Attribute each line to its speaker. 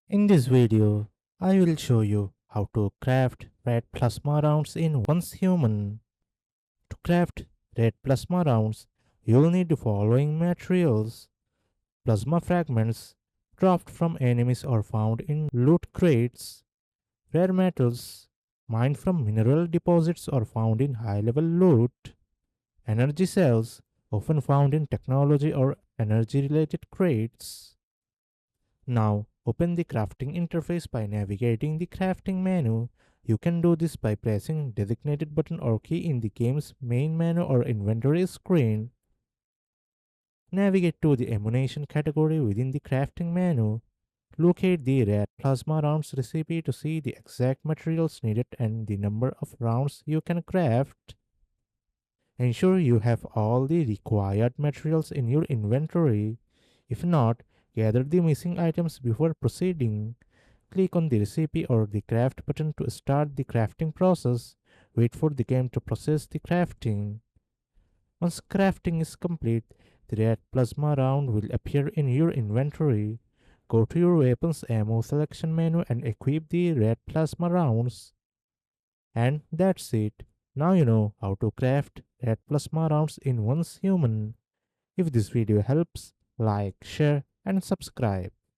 Speaker 1: In this video, I will show you how to craft red plasma rounds in one's human. To craft red plasma rounds, you will need the following materials: plasma fragments dropped from enemies or found in loot crates, rare metals mined from mineral deposits or found in high level loot, energy cells often found in technology or energy related crates. Now, open the crafting interface by navigating the crafting menu. You can do this by pressing designated button or key in the game's main menu or inventory screen. Navigate to the ammunition category within the crafting menu. Locate the red plasma rounds recipe to see the exact materials needed and the number of rounds you can craft. Ensure you have all the required materials in your inventory. If not, gather the missing items before proceeding. Click on the recipe or the craft button to start the crafting process. Wait for the game to process the crafting. Once crafting is complete, the red plasma round will appear in your inventory. Go to your weapons ammo selection menu and equip the red plasma rounds. And that's it. Now you know how to craft red plasma rounds in one's human. If this video helps, like, share, and subscribe.